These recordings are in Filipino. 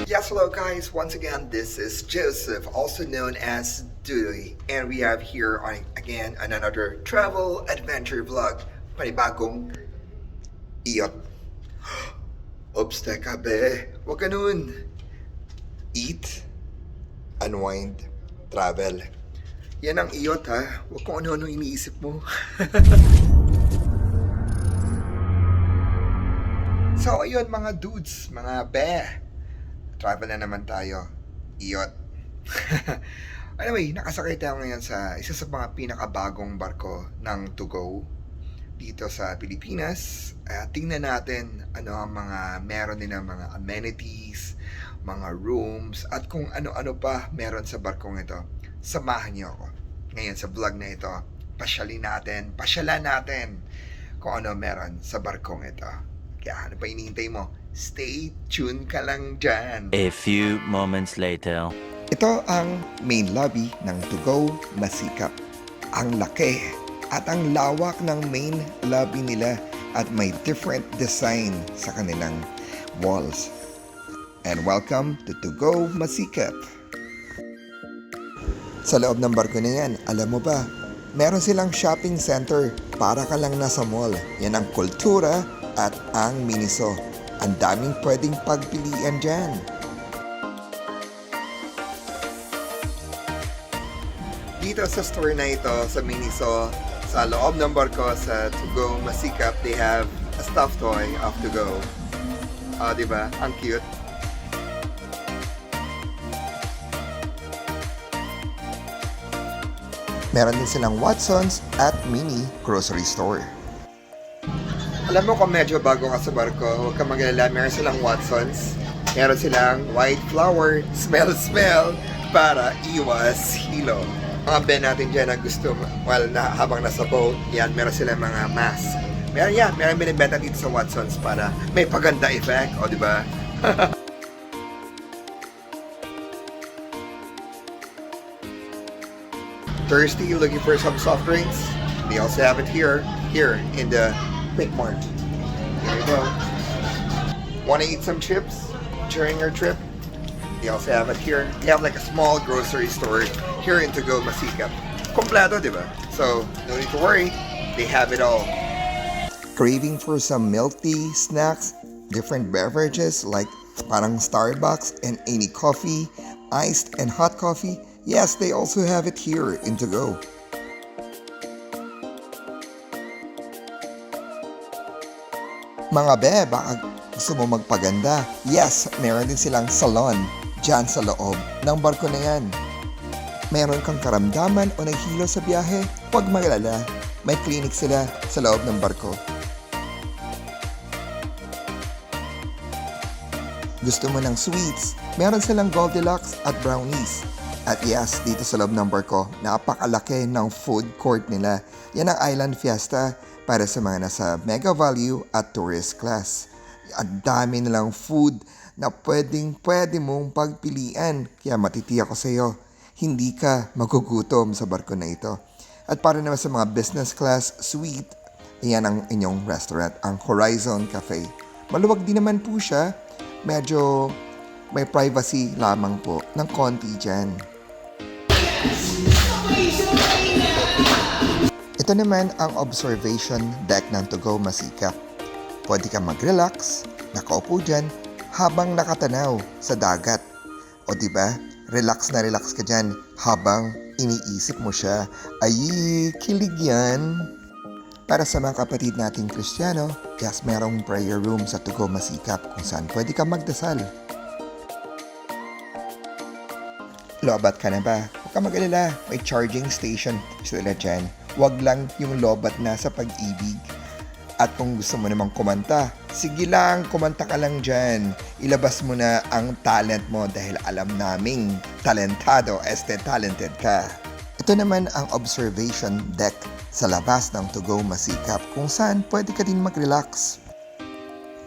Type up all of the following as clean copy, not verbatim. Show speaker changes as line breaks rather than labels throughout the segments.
Yes, hello guys. Once again, this is Joseph, also known as Dudoy, and we have here again another travel adventure vlog. Panibagong iyot. Oops, teka be. Huwag ganun. Eat, unwind, travel. Yan ang iyot ha. Huwag kung ano-ano iniisip mo. So ayun mga dudes, mga be. Travel na naman tayo. Iyot. Anyway, nakasakay tayo ngayon sa isa sa mga pinakabagong barko ng To Go dito sa Pilipinas. Tingnan natin ano ang mga meron din ng mga amenities, mga rooms, at kung ano-ano pa meron sa barkong ito. Samahan niyo ako ngayon sa vlog na ito. Pasyalan natin kung ano meron sa barkong ito. Kaya ano pa hinihintay mo? Stay tuned ka lang dyan.
A few moments later.
Ito ang main lobby ng To Go Masikap. Ang laki at ang lawak ng main lobby nila at may different design sa kanilang walls. And welcome to Go Masikap. Sa loob ng barko na yan, alam mo ba, meron silang shopping center para ka lang nasa mall. Yan ang kultura at ang Miniso. Ang daming pwedeng pagpilian dyan. Dito sa store na ito, sa Miniso, sa loob ng barko, sa To Go Masikap, they have a stuffed toy of To Go. Diba? Ang cute. Meron din silang Watsons at mini grocery store. Alam mo kung medyo bago ka sa barko, huwag kang mag-alala, meron silang Watsons, meron silang white flower, smell, para iwas hilo. Mga ben natin dyan na gusto, habang nasa boat, yan, meron silang mga mask. Meron binibenta dito sa Watsons para may paganda effect, o diba? Thirsty, looking for some soft drinks? They also have it here in the Quick Mart. There you go. Want to eat some chips during your trip? They also have it here. They have like a small grocery store here in To Go Masikap. Kompleto, diba? So, no need to worry. They have it all. Craving for some milk tea, snacks, different beverages like parang Starbucks and any coffee, iced and hot coffee? Yes, they also have it here in To Go. Mga be, baka gusto mo magpaganda? Yes, meron din silang salon dyan sa loob ng barko na yan. Meron kang karamdaman o naghilo sa biyahe? Huwag magalala, may clinic sila sa loob ng barko. Gusto mo ng sweets? Meron silang Goldilocks at brownies. At yes, dito sa loob ng barko, napakalaki ng food court nila. Yan ang Island Fiesta para sa mga nasa Mega Value at Tourist Class. Ang dami nilang food na pwede mong pagpilian. Kaya matitiyak ko sa iyo, hindi ka magugutom sa barko na ito. At para naman sa mga business class suite, yan ang inyong restaurant, ang Horizon Cafe. Maluwag din naman po siya. Medyo may privacy lamang po ng konti dyan. Ito naman ang observation deck ng To Go Masikap. Pwede kang mag-relax, nakaupo dyan, habang nakatanaw sa dagat. O diba, relax na relax ka dyan habang iniisip mo siya. Ay, kilig yan. Para sa mga kapatid nating Kristiyano, yes, merong prayer room sa To Go Masikap kung saan pwede kang magdasal. Lobat ka na ba? Huwag ka mag-alala, may charging station sila dyan. Huwag lang yung lobat na sa pag-ibig. At kung gusto mo namang kumanta, sige lang, kumanta ka lang dyan. Ilabas mo na ang talent mo dahil alam naming talented ka. Ito naman ang observation deck sa labas ng To Go Masikap kung saan pwede ka din mag-relax.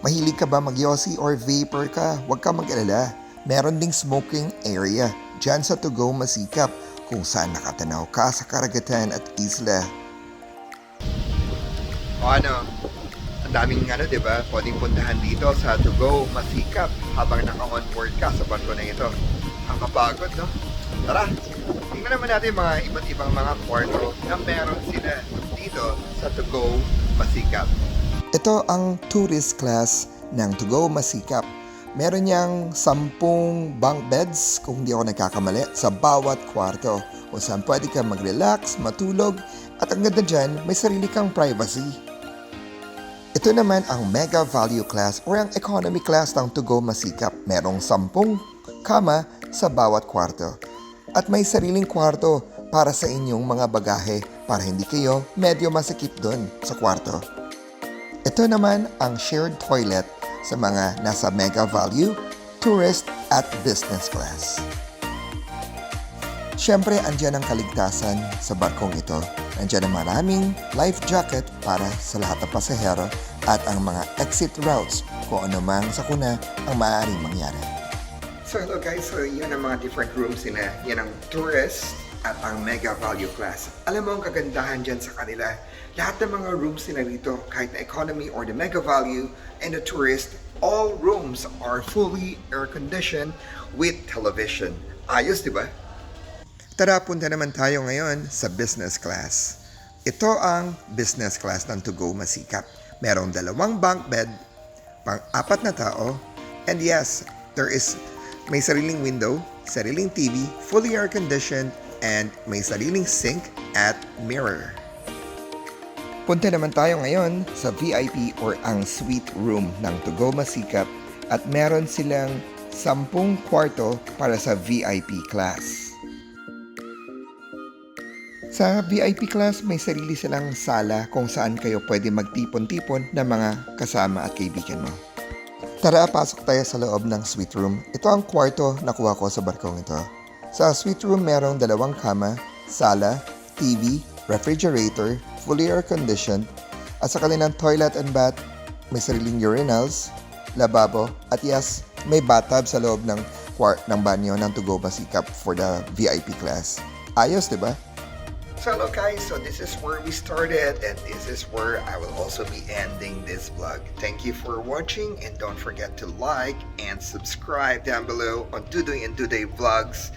Mahilig ka ba mag-yosi or vapor ka? Huwag ka mag-alala. Meron ding smoking area dyan sa To Go Masikap kung saan nakatanaw ka sa karagatan at isla. O ano? Ang daming di ba, pwedeng puntahan dito sa To Go Masikap habang naka-onboard ka sa barko na ito. Ang kapagod, no? Tara, tingnan naman natin mga iba't ibang mga kwarto na meron sila dito sa To Go Masikap. Ito ang tourist class ng To Go Masikap. Meron niyang 10 bunk beds, kung hindi ako nagkakamali, sa bawat kwarto. O saan pwede ka mag-relax, matulog, at ang ganda dyan, may sarili kang privacy. Ito naman ang Mega Value Class o ang Economy Class ng To Go Masikap. Merong 10 kama sa bawat kwarto. At may sariling kwarto para sa inyong mga bagahe para hindi kayo medyo masikip doon sa kwarto. Ito naman ang shared toilet sa mga nasa Mega Value, Tourist at Business Class. Siyempre, andyan ang kaligtasan sa barkong ito. Andyan ang maraming life jacket para sa lahat ng pasahero at ang mga exit routes kung ano mang sakuna ang maaaring mangyari. So hello guys, so yun ang mga different rooms nila. Yan ang tourist at ang Mega Value Class. Alam mo ang kagandahan dyan sa kanila. Lahat ng mga rooms nila rito, kahit na economy or the Mega Value and the tourist, all rooms are fully air-conditioned with television. Ayos, di ba? Tara, punta naman tayo ngayon sa business class. Ito ang business class ng To Go Masikap. Merong 2 bunk bed, pang-4 na tao, and yes, may sariling window, sariling TV, fully air-conditioned, and may sariling sink at mirror. Punta naman tayo ngayon sa VIP or ang suite room ng To Go Masikap at meron silang 10 kwarto para sa VIP class. Sa VIP class, may sarili silang sala kung saan kayo pwede magtipon-tipon ng mga kasama at kaibigan mo. Tara, pasok tayo sa loob ng suite room. Ito ang kwarto na kuha ko sa barkong ito. Sa suite room, merong 2 kama, sala, TV, refrigerator, fully air-conditioned, at sa kanilang toilet and bath, may sariling urinals, lababo, at yes, may bathtub sa loob ng banyo ng To Go Masikap for the VIP class. Ayos, di ba? So hello guys, so this is where we started and this is where I will also be ending this vlog. Thank you for watching and don't forget to like and subscribe down below on Dudoy and Duday Vlogs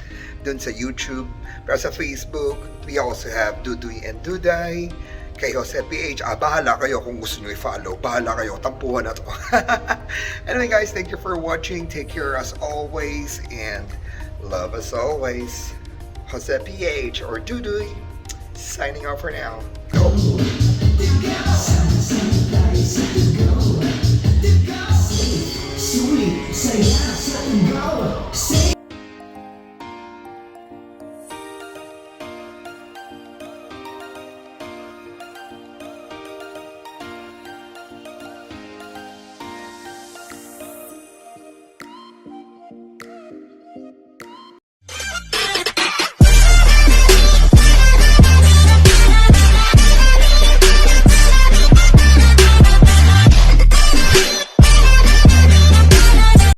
dun sa YouTube. Pero sa Facebook, we also have Dudoy and Duday. Kay Jose PH, bahala kayo kung gusto nyo i-follow. Bahala kayo, tampuhan na to. Anyway guys, thank you for watching. Take care as always and love as always. Jose PH or Dudoy. Signing off for now. Go!